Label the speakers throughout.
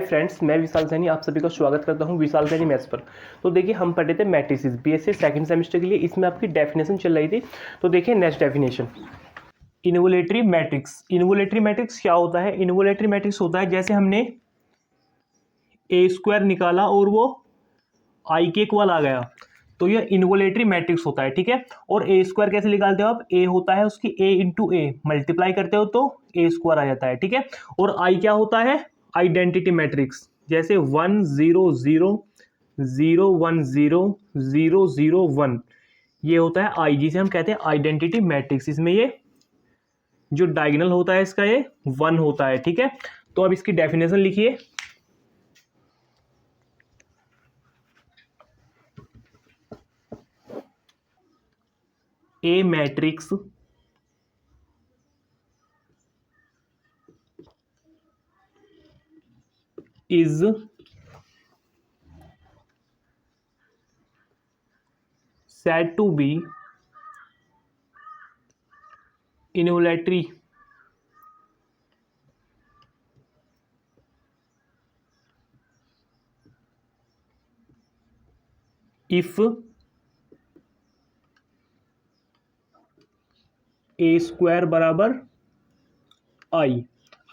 Speaker 1: Hi friends, मैं विशाल सैनी आप सभी का स्वागत करता हूं विशाल सैनी मैथ्स पर। तो देखिए हम पढ़े थे मैट्रिसेस बीएससी सेकंड सेमेस्टर के लिए। इसमें आपकी डेफिनेशन चल रही थी। तो देखिए नेक्स्ट डेफिनेशन, इन्वोलेटरी मैट्रिक्स। इन्वोलेटरी मैट्रिक्स क्या होता है? इन्वोलेटरी मैट्रिक्स होता है जैसे हमने ए स्क्वायर निकाला और वो आई के इक्वल आ गया, तो यह इन्वोलेटरी मैट्रिक्स होता है। ठीक है। और ए स्क्वायर कैसे निकालते हो आप? ए होता है उसकी ए इंटू ए, मल्टीप्लाई करते हो तो ए स्क्वायर आ जाता है। ठीक है। और आई क्या होता है? आइडेंटिटी मैट्रिक्स, जैसे 1 0 0 0 1 0 0 0 1, ये होता है आई, जिसे हम कहते हैं आइडेंटिटी मैट्रिक्स। इसमें ये जो डायगोनल होता है इसका ये 1 होता है। ठीक है। तो अब इसकी डेफिनेशन लिखिए। A matrix is said to be involuntary if a square बराबर आई।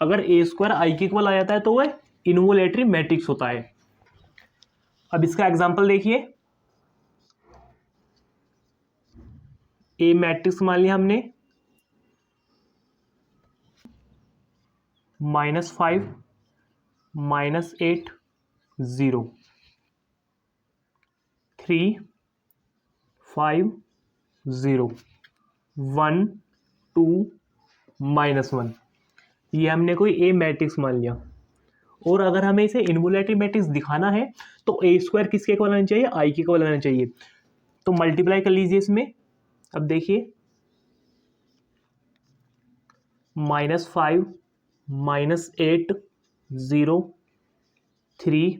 Speaker 1: अगर ए स्क्वायर आई के इक्वल आ जाता है तो वह इन्वोलेटरी मैट्रिक्स होता है। अब इसका एग्जांपल देखिए। ए मैट्रिक्स मान लिया हमने, -5 -8 0 3 5 0 1 2 -1, ये हमने कोई ए मैट्रिक्स मान लिया। और अगर हमें इसे इन्वोलेटरी मैट्रिक्स दिखाना है तो ए स्क्वायर किसके इक्वल आना चाहिए? आई के इक्वल आना चाहिए। तो मल्टीप्लाई कर लीजिए इसमें। अब देखिए, -5 -8 0 3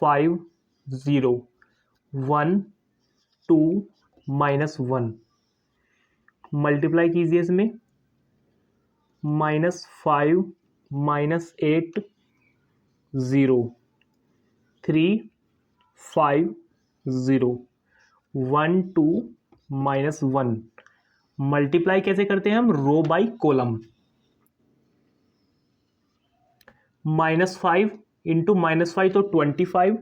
Speaker 1: 5 0 1 2 -1, मल्टीप्लाई कीजिए इसमें। -5 -8 0 3 5 0 1 2 -1, मल्टीप्लाई कैसे करते हैं हम? रो बाई कॉलम। -5 इंटू -5 तो 25,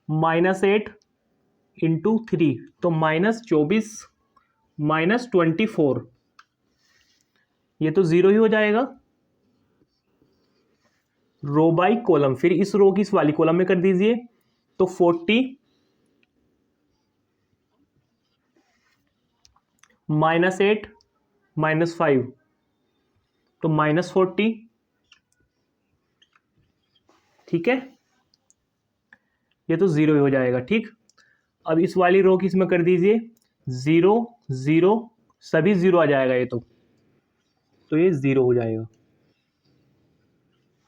Speaker 1: -8 इंटू 3 तो -24 -24, ये तो जीरो ही हो जाएगा। रो बाई कॉलम, फिर इस रो की इस वाली कॉलम में कर दीजिए तो 40 -8 -5 तो -40। ठीक है, ये तो जीरो ही हो जाएगा। ठीक। अब इस वाली रो की इसमें कर दीजिए 0 0, सभी जीरो आ जाएगा ये तो ये जीरो हो जाएगा।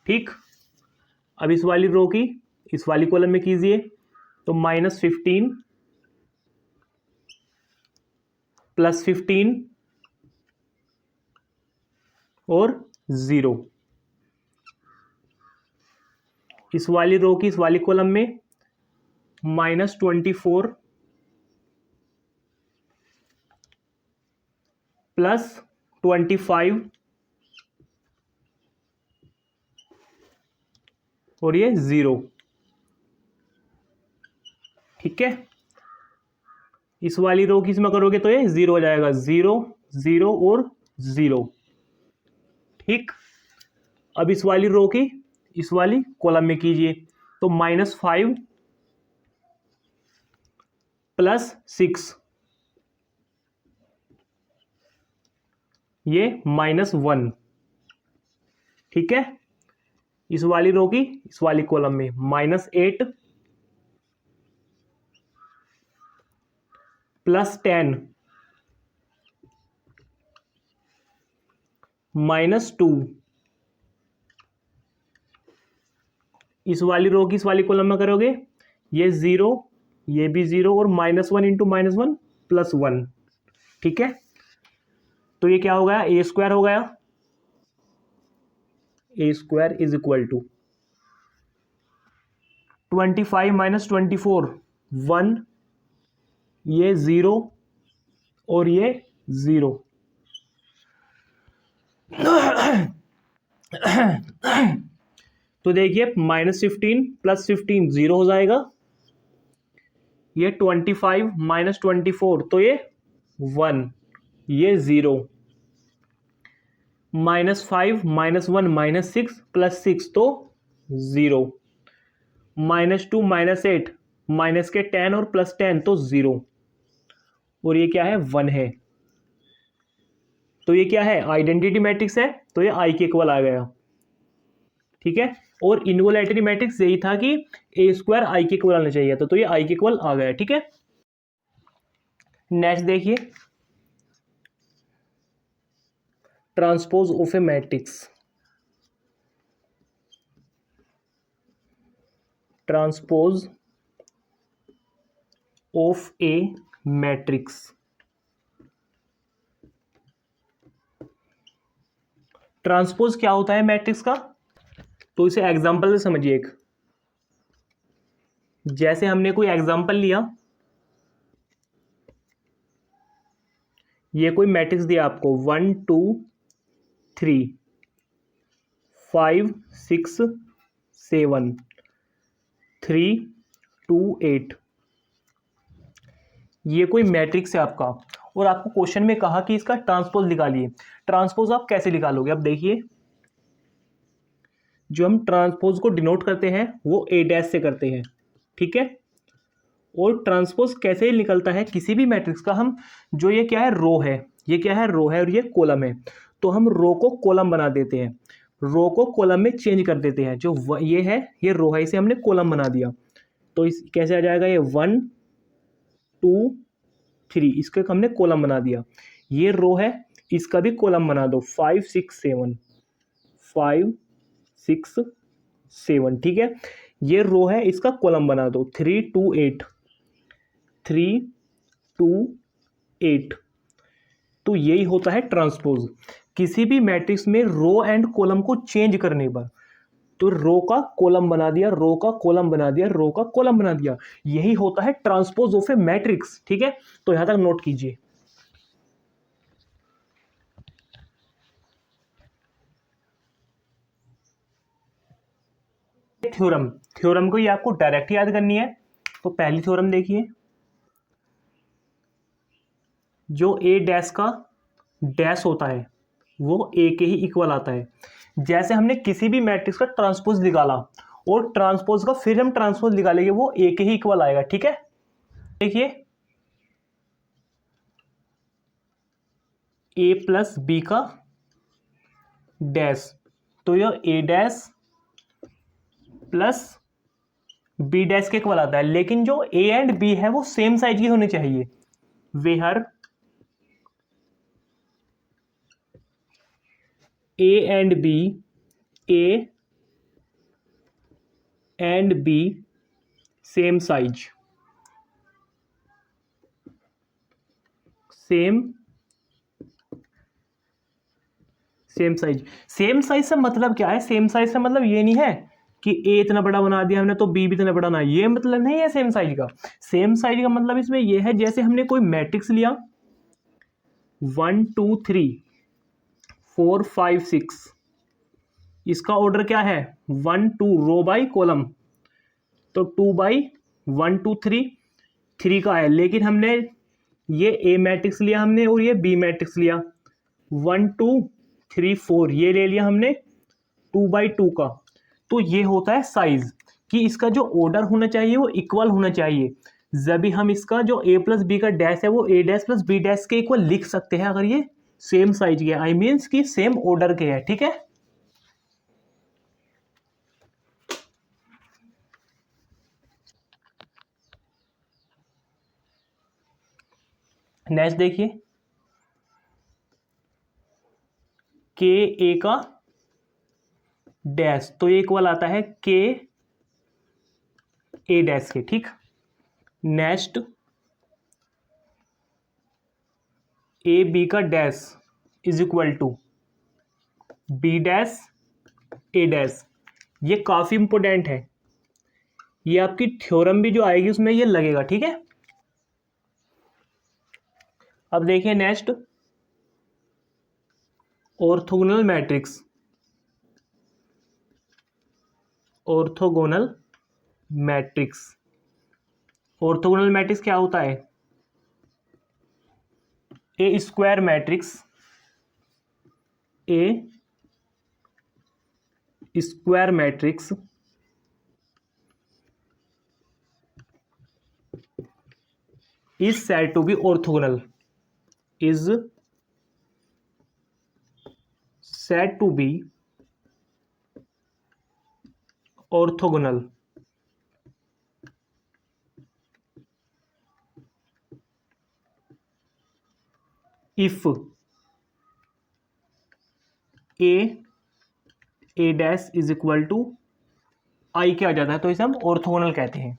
Speaker 1: ठीक। अब इस वाली रो की इस वाली कॉलम में कीजिए तो -15 +15 और 0। इस वाली रो की इस वाली कॉलम में -24 +25 और ये 0। ठीक है। इस वाली रो की इसमें करोगे तो ये 0 हो जाएगा, 0 0 और 0। ठीक। अब इस वाली रो की इस वाली कॉलम में कीजिए तो -5 +6, ये -1। ठीक है। इस वाली रो की इस वाली कॉलम में -8 +10 -2, इस वाली रो की इस वाली कॉलम में करोगे ये 0, ये भी 0 और -1 इंटू -1 +1। ठीक है। तो ये क्या हो गया? ए स्क्वायर हो गया। A square is equal to 25 minus 24 1, ये 0 और ये 0। तो देखिए -15 + 15 0 हो जाएगा। ये 25 माइनस 24 तो ये 1, ये 0। -5 -1 -6 + 6 तो 0। -2 -8 माइनस के 10 और +10 तो 0। और ये क्या है 1 है। तो ये क्या है आइडेंटिटी मैट्रिक्स है, तो ये आई के इक्वल आ गया। ठीक है, और इनवोलेटरी मैट्रिक्स यही था कि ए स्क्वायर आई के इक्वल आना चाहिए था, तो ये आई के इक्वल आ गया। ठीक है, नेक्स्ट देखिए transpose of A matrix. Transpose of A matrix. Transpose क्या होता है मैट्रिक्स का, तो इसे एग्जांपल से समझिए। एक जैसे हमने कोई एग्जांपल लिया, ये कोई मैट्रिक्स दिया आपको 1 2 3 5 6 7 3 2 8, ये कोई मैट्रिक्स है आपका, और आपको क्वेश्चन में कहा कि इसका ट्रांसपोज निकालिए। ट्रांसपोज आप कैसे निकालोगे, अब देखिए जो हम ट्रांसपोज को डिनोट करते हैं वो ए डैश से करते हैं। ठीक है, और ट्रांसपोज कैसे निकलता है किसी भी मैट्रिक्स का, हम जो ये क्या है रो है, ये क्या है रो है और ये कॉलम है, तो हम रो को कॉलम बना देते हैं, रो को कॉलम में चेंज कर देते हैं। जो ये है ये रो है, इसे हमने कॉलम बना दिया, तो इस कैसे आ जाएगा ये 1 2 3, इसके हमने कॉलम बना दिया। ये रो है, इसका भी कॉलम बना दो 5 6 7 5 6 7। ठीक है, ये रो है, इसका कॉलम बना दो 3 2 8 3 2 8। तो यही होता है ट्रांसपोज। किसी भी मैट्रिक्स में रो एंड कॉलम को चेंज करने पर, तो रो का कॉलम बना दिया, रो का कॉलम बना दिया, रो का कॉलम बना दिया, यही होता है ट्रांसपोज ऑफ ए मैट्रिक्स। ठीक है, तो यहां तक नोट कीजिए। थ्योरम, थ्योरम को ये आपको डायरेक्ट याद करनी है। तो पहली थ्योरम देखिए, जो ए डैश का डैश होता है वो ए के ही इक्वल आता है। जैसे हमने किसी भी मैट्रिक्स का ट्रांसपोज निकाला और ट्रांसपोज का फिर हम ट्रांसपोज निकालेंगे, वो ए के ही इक्वल आएगा। ठीक है, देखिए ए प्लस बी का डैश, तो यह ए डैश प्लस बी डैश के इक्वल आता है। लेकिन जो ए एंड बी है वो सेम साइज की होनी चाहिए। Where A and B, A and B same size, same size. Same size से मतलब क्या है, सेम साइज से मतलब ये नहीं है कि ए इतना बड़ा बना दिया हमने तो बी भी इतना बड़ा ना, ये मतलब नहीं है सेम साइज का। सेम साइज का मतलब इसमें ये है, जैसे हमने कोई मैट्रिक्स लिया 1 2 3 4 5 6, इसका ऑर्डर क्या है 1 2 रो बाई कॉलम, तो 2 बाई 1 2 3 3 का है। लेकिन हमने ये ए मैट्रिक्स लिया हमने और ये बी मैट्रिक्स लिया 1 2 3 4, ये ले लिया हमने 2 बाई 2 का। तो ये होता है साइज, कि इसका जो ऑर्डर होना चाहिए वो इक्वल होना चाहिए। जब भी हम इसका जो ए प्लस बी का डैश है वो ए डैश प्लस बी डैश के इक्वल लिख सकते हैं, अगर ये सेम साइज के, आई मीन्स कि सेम ऑर्डर के है। ठीक है, नेक्स्ट देखिए के ए का डैश, तो ये इक्वल आता है के ए डैश के। ठीक, नेक्स्ट ए बी का dash is equal to B dash A dash, ये काफ़ी इंपॉर्टेंट है, ये आपकी थ्योरम भी जो आएगी उसमें ये लगेगा, ठीक है। अब देखिए next, orthogonal matrix. Orthogonal matrix, orthogonal matrix क्या होता है? A square matrix, A square matrix is said to be orthogonal, is said to be orthogonal if a dash is equal to I क्या आ जाता है, तो इसे हम ऑर्थोगोनल कहते हैं।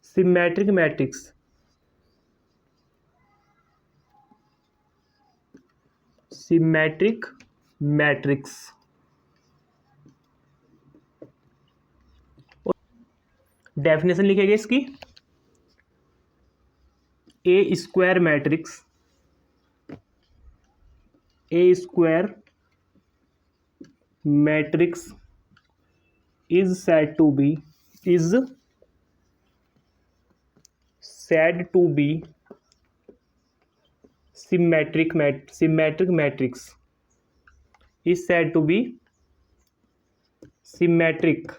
Speaker 1: Symmetric matrix, symmetric matrix definition लिखेंगे इसकी, A square matrix, A square matrix is said to be symmetric matrix is said to be symmetric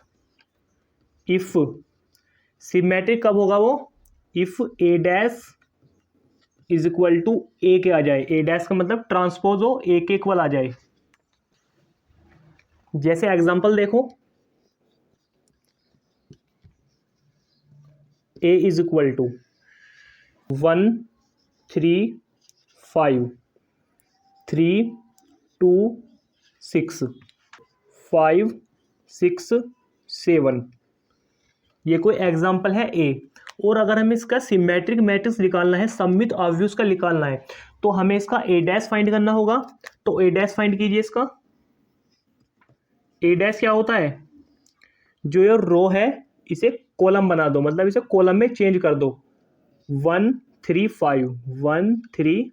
Speaker 1: if symmetric कब होगा वो, if a dash is equal to A के आ जाए, ए dash का मतलब ट्रांसपोज हो, ए के इक्वल आ जाए। जैसे एग्जांपल देखो, ए इज इक्वल टू 1 3 5 3 2 6 5 6 7, ये कोई एग्जांपल है ए। और अगर हमें इसका सिमेट्रिक मैट्रिक्स निकालना है, सममित अवयव का निकालना है, तो हमें इसका ए डैश फाइंड करना होगा। तो ए डैश फाइंड कीजिए इसका। ए डैश क्या होता है, जो ये रो है इसे कॉलम बना दो, मतलब इसे कॉलम में चेंज कर दो। 1 3 5 1 3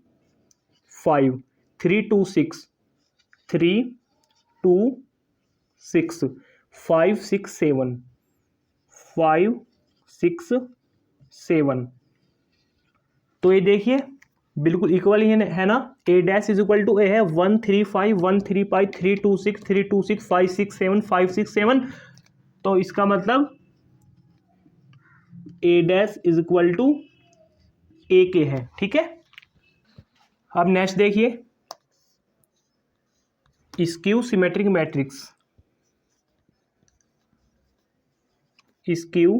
Speaker 1: 5 3 2 6 3 2 6 5 6 7 5 6 7, तो ये देखिए बिल्कुल इक्वल ही है ना। ए डैश इज इक्वल टू ए है 1 3 5 1 3 5 3 2 6 3 2 6 5 6 7 5 6 7, तो इसका मतलब A dash is equal to A के है, ठीक है। अब नेक्स्ट देखिए, skew symmetric matrix, skew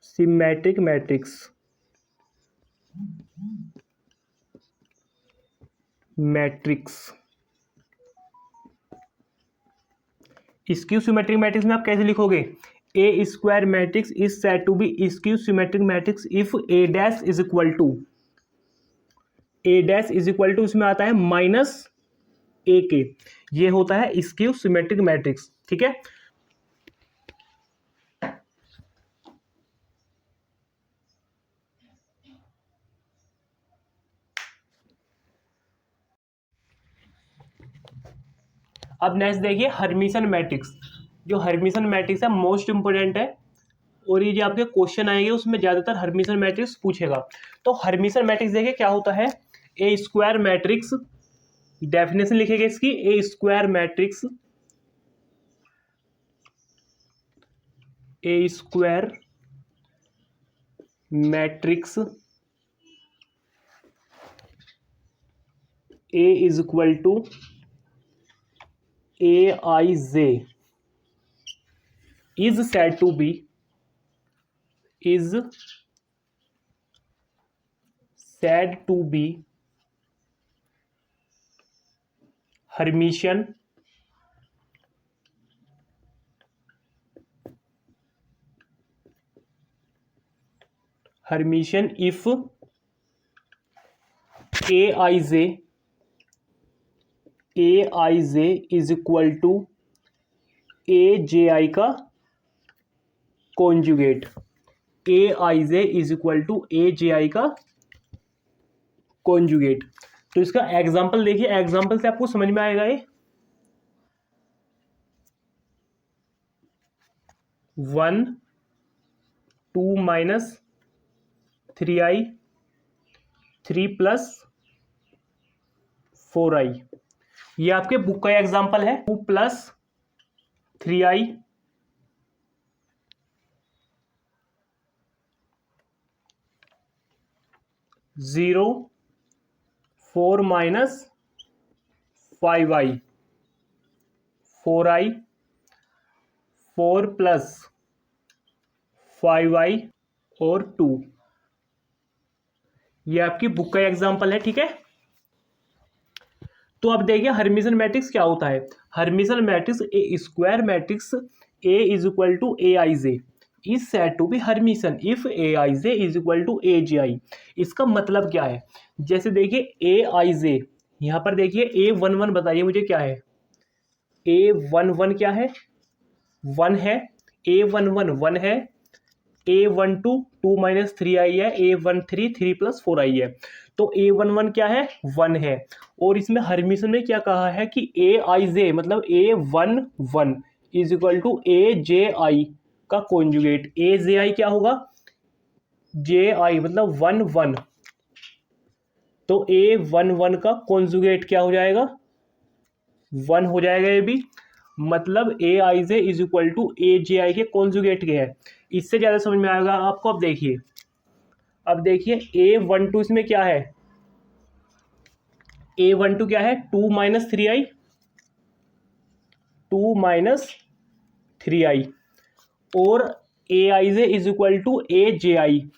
Speaker 1: symmetric matrix skew symmetric matrix में आप कैसे लिखोगे, A square matrix is said to be skew symmetric matrix if A dash is equal to, A dash is equal to इसमें आता है minus ए के, ये होता है स्क्यू सिमेट्रिक मैट्रिक्स, ठीक है। अब नेक्स्ट देखिए हर्मिशन मैट्रिक्स। जो हर्मिशन मैट्रिक्स है मोस्ट इंपोर्टेंट है, और ये जो आपके क्वेश्चन आएंगे उसमें ज़्यादातर हर्मिशन मैट्रिक्स पूछेगा। तो हर्मिशन मैट्रिक्स देखिए क्या होता है, ए स्क्वायर मैट्रिक्स, डेफिनेशन लिखेंगे इसकी, A square matrix, A square matrix A is equal to Aij is said to be Hermitian if Aij A I J is equal to A J I का conjugate, A I J is equal to A J I का conjugate. तो इसका example देखिए, example से आपको समझ में आएगा ये। 1 2 माइनस 3i 3 प्लस 4i, ये आपके बुक का एग्जांपल है। 2 plus 3i 0 4 minus 5i 4i 4 plus 5i और 2, ये आपकी बुक का एग्जांपल है। ठीक है, तो अब देखिए हर्मिशन मैट्रिक्स क्या होता है। Hermitian matrix A square matrix A is equal to A I J is said to be Hermitian if A I J is equal to A J I. इसका मतलब क्या है, जैसे देखिए ए आई जे, यहाँ पर देखिए ए वन वन, बताइए मुझे क्या है। ए वन वन क्या है, वन है। ए वन वन वन है। ए वन टू 2 माइनस 3i है। ए वन 3 प्लस 4i है। तो ए वन वन क्या है, वन है। और इसमें हर्मिशन में क्या कहा है कि ए आई जे मतलब A one one is equal to A J I का कॉन्जुगेट। ए जे आई क्या होगा, जे आई मतलब वन वन, तो ए वन वन का कॉन्जुगेट क्या हो जाएगा, वन हो जाएगा ये भी। मतलब ए I J is equal to A J आई के कॉन्जुगेट के है। इससे ज़्यादा समझ में आएगा आपको। अब देखिए ए वन टू इसमें क्या है, ए वन टू क्या है 2 माइनस 3i 2 माइनस 3i और ए I J is equal to A J I.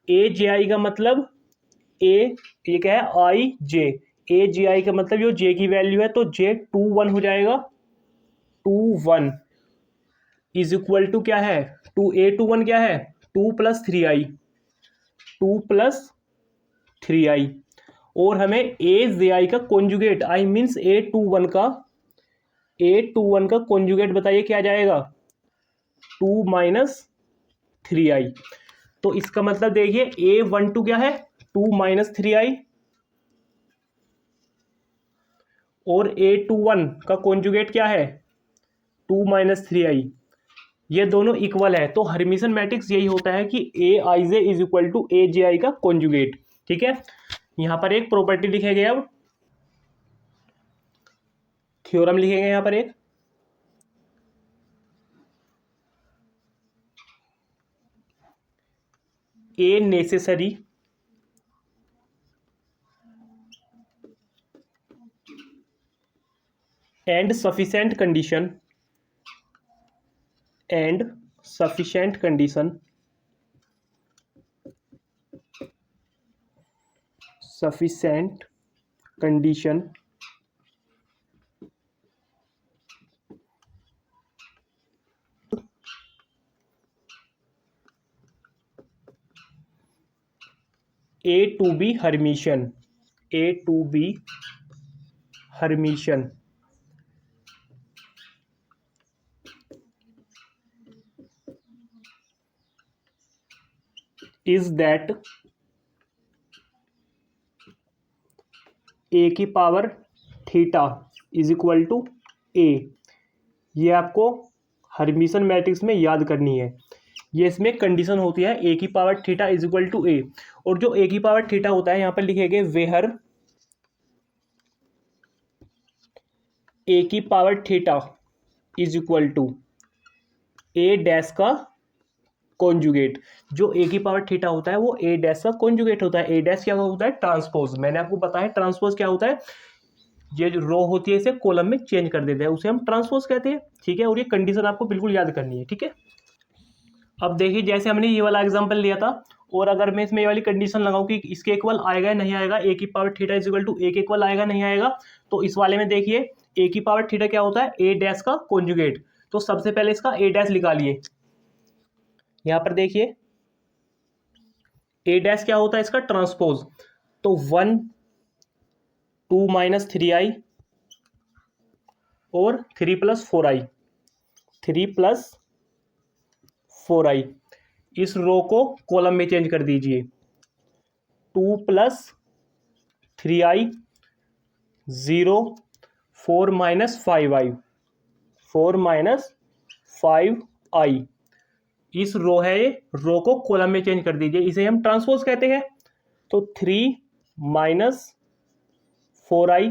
Speaker 1: A J I का मतलब ये क्या है आई जे, ए जे आई का मतलब जो जे की वैल्यू है तो जे 2 1 हो जाएगा। 2 1 इज इक्वल टू क्या है, ए टू वन क्या है 2 प्लस 3i 2 प्लस 3i और हमें ए जे आई का conjugate I means A two one का कॉन्जुगेट बताइए क्या जाएगा 2 माइनस 3i। तो इसका मतलब देखिए ए वन टू क्या है 2 माइनस 3i और ए टू वन का कॉन्जुगेट क्या है 2 माइनस 3i, ये दोनों इक्वल है। तो हर्मिशन मैट्रिक्स यही होता है कि ए I J is equal to A J I का कॉन्जुगेट। ठीक है, यहां पर एक प्रॉपर्टी लिखेंगे, अब थ्योरम लिखेंगे यहां पर एक। A necessary and sufficient condition A to be Hermitian is that a की power theta is equal to A. ये आपको हर्मिशन मैट्रिक्स में याद करनी है। ये इसमें कंडीशन होती है ए की power theta is equal to A. और जो ए की पावर थीटा होता है यहाँ पर लिखेंगे वेहर ए की power theta is equal to A dash का कॉन्जुगेट। जो ए की पावर थीटा होता है वो ए डैश का कॉन्जुगेट होता है। ए डैश क्या होता है, ट्रांसपोज। मैंने आपको बताया ट्रांसपोज क्या होता है, ये जो रो होती है इसे कॉलम में चेंज कर देते हैं, उसे हम ट्रांसपोज कहते हैं। ठीक है, और ये कंडीशन आपको बिल्कुल याद करनी है। ठीक है, अब देखिए जैसे हमने ये वाला एग्जांपल लिया था, और अगर मैं इसमें ये वाली कंडीशन लगाऊं कि इसके इक्वल आएगा या नहीं आएगा, ए की power theta is equal to A के इक्वल आएगा नहीं आएगा, तो इस वाले में देखिए ए की पावर थीटा क्या होता है, ए डैश का कॉन्जुगेट। तो सबसे पहले इसका ए डैश निकालिए। यहाँ पर देखिए ए डैश क्या होता है इसका, ट्रांसपोज। तो 1 2 माइनस 3i और 3 + 4i, 3 + 4i। इस रो को कॉलम में चेंज कर दीजिए। 2 + 3i 0, 4 - 5i, 4 - 5i। इस रो है, ये रो को कॉलम में चेंज कर दीजिए, इसे हम ट्रांसपोज कहते हैं। तो 3 - 4i,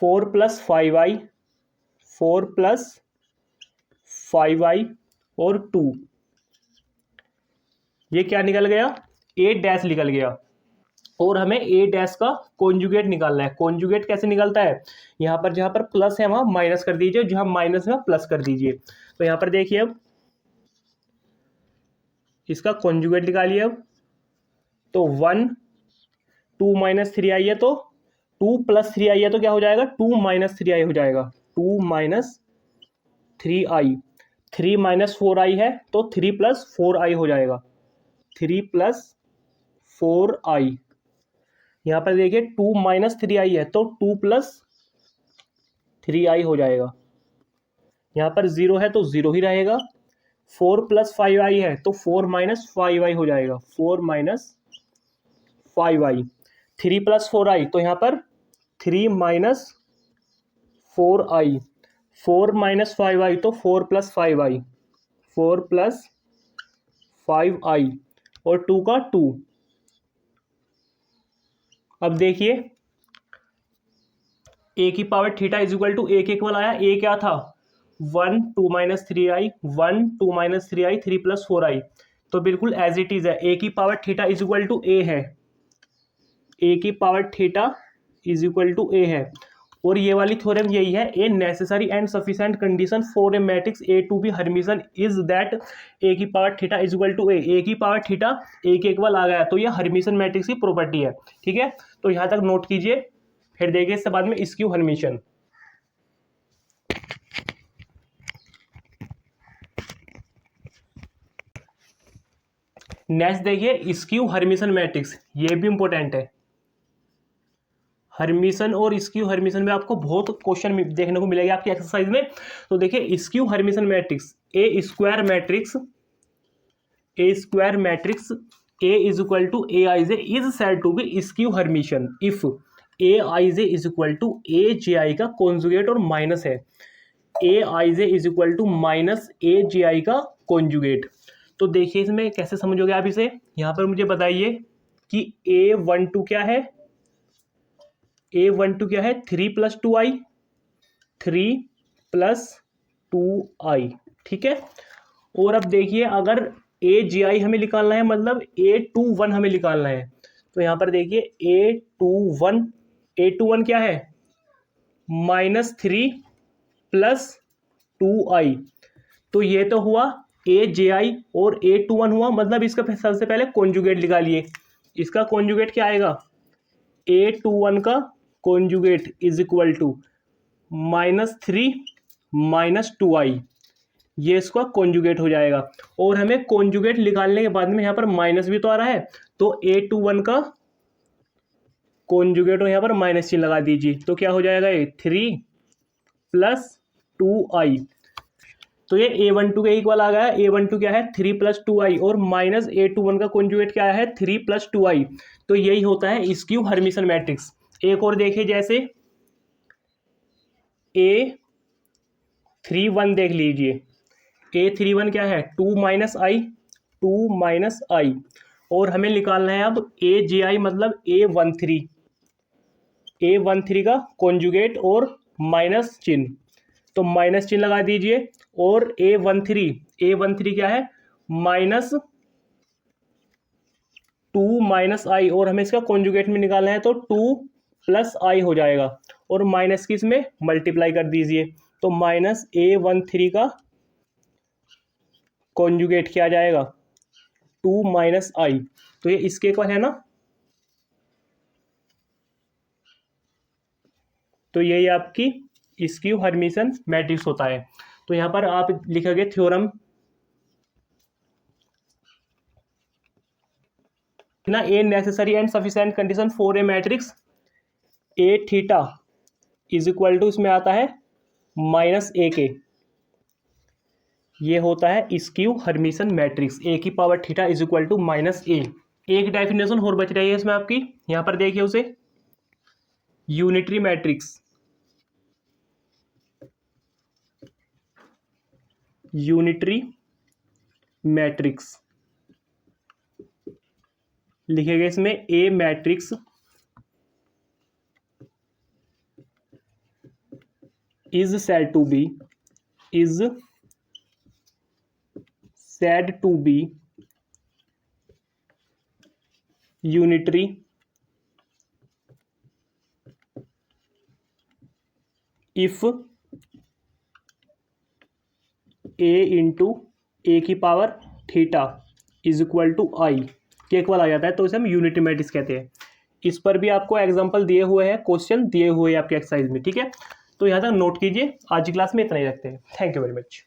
Speaker 1: 4 + 5i, 4 + 5i और 2। ये क्या निकल गया? a' निकल गया। और हमें a' का कॉन्जुगेट निकालना है। कॉन्जुगेट कैसे निकलता है? यहाँ पर जहाँ पर प्लस है वहाँ माइनस कर दीजिए, जहाँ माइनस है प्लस कर दीजिए। तो यहाँ पर देखिए, अब इसका कॉन्जुगेट निकालिए। अब तो 1, 2 - 3i है, तो 2 + 3i है, तो क्या हो जाएगा? 2 - 3i हो जाएगा। 2 - 3i, 3 - 4i है, तो 3 + 4i हो जाएगा। 3 + 4i। यहाँ पर देखिए 2 - 3i है, तो 2 + 3i हो जाएगा। यहाँ पर 0 है तो 0 ही रहेगा। 4 + 5i है, तो 4 - 5i हो जाएगा। 4 - 5i। 3 + 4i, तो यहाँ पर 3 - 4i। 4 - 5i, तो 4 + 5i, 4 + 5i और 2 का 2। अब देखिए, a की power theta is equal to a के इक्वल आया। a क्या था? 1, 2 - 3i, 1, 2 - 3i, 3 + 4i। तो बिल्कुल एज इट इज है। a की power theta is equal to a है। a की power theta is equal to a है। और ये वाली थ्योरम यही है, a necessary and sufficient condition for a matrix A to be Hermitian is that A की power theta is equal to A की पावर थीटा ए के इक्वल आ गया, तो ये हर्मिशन मैट्रिक्स की प्रॉपर्टी है। ठीक है, तो यहाँ तक नोट कीजिए, फिर देखिए इसके बाद में स्क्यू हर्मिशन। नेक्स्ट देखिए स्क्यू हर्मिशन मैट्रिक्स, ये भी इंपॉर्टेंट है। हर्मिशन और स्क्यू हर्मिशन में आपको बहुत क्वेश्चन देखने को मिलेगा आपकी एक्सरसाइज में। तो देखिए skew Hermitian matrix, A square matrix, A square matrix A is equal to A I J is said to be skew Hermitian if A I J is equal to A J I का conjugate और minus है, A I J is equal to minus A J I का conjugate. तो देखिए इसमें कैसे समझोगे आप इसे। यहाँ पर मुझे बताइए कि A12 क्या है? A12 क्या है? 3 + 2i, 3 + 2i। ठीक है, और अब देखिए अगर AGI हमें निकालना है, मतलब A21 हमें निकालना है, तो यहाँ पर देखिए A21, A21 क्या है? -3 + 2i। तो ये तो हुआ AJI और A21 हुआ, मतलब इसका सबसे पहले कॉन्जुगेट निकालिए। इसका कॉन्जुगेट क्या आएगा? A21 का conjugate is equal to -3 - 2i। ये इसका कॉन्जुगेट हो जाएगा। और हमें कॉन्जुगेट निकालने के बाद में यहाँ पर माइनस भी तो आ रहा है, तो A21 का कॉन्जुगेट और यहाँ पर माइनस चिन्ह लगा दीजिए, तो क्या हो जाएगा? ये 3 + 2i। तो ये A12 के इक्वल आ गया। A12 क्या है? 3 + 2i और माइनस A21 का कॉन्जुगेट क्या है? 3 + 2i। तो यही होता है स्क्यू हर्मिशन मैट्रिक्स। एक और देखिए, जैसे A31 देख लीजिए। A31 क्या है? 2 - i, 2 - i। और हमें निकालना है अब AJI, मतलब A13 का कॉन्जुगेट और माइनस चिन्ह, तो माइनस चिन्ह लगा दीजिए। और A13 क्या है? -2 - i, और हमें इसका कॉन्जुगेट में निकालना है, तो 2 + i हो जाएगा। और माइनस की इसमें मल्टीप्लाई कर दीजिए, तो -A13 का कॉन्जुगेट क्या आ जाएगा? 2 - i। तो ये इसके इक्वल है ना। तो यही आपकी स्क्यू हर्मिशन मैट्रिक्स होता है। तो यहाँ पर आप लिखोगे थ्योरम ना, a necessary and sufficient condition for a matrix A theta is equal to इसमें आता है माइनस ए के, ये होता है स्क्यू हर्मिशन मैट्रिक्स। ए की power theta is equal to minus A. एक डेफिनेशन और बच रही है इसमें आपकी, यहां पर देखिए उसे, यूनिटरी मैट्रिक्स। यूनिटरी मैट्रिक्स लिखेगा इसमें ए matrix is said to be unitary if a into a की power theta is equal to I के इक्वल आ जाता है, तो इसे हम यूनिटरी मैट्रिक्स कहते हैं। इस पर भी आपको एग्जांपल दिए हुए हैं, क्वेश्चन दिए हुए हैं आपके एक्सरसाइज में, ठीक है। तो यहाँ तक नोट कीजिए। आज की क्लास में इतना ही रखते हैं। Thank you very much.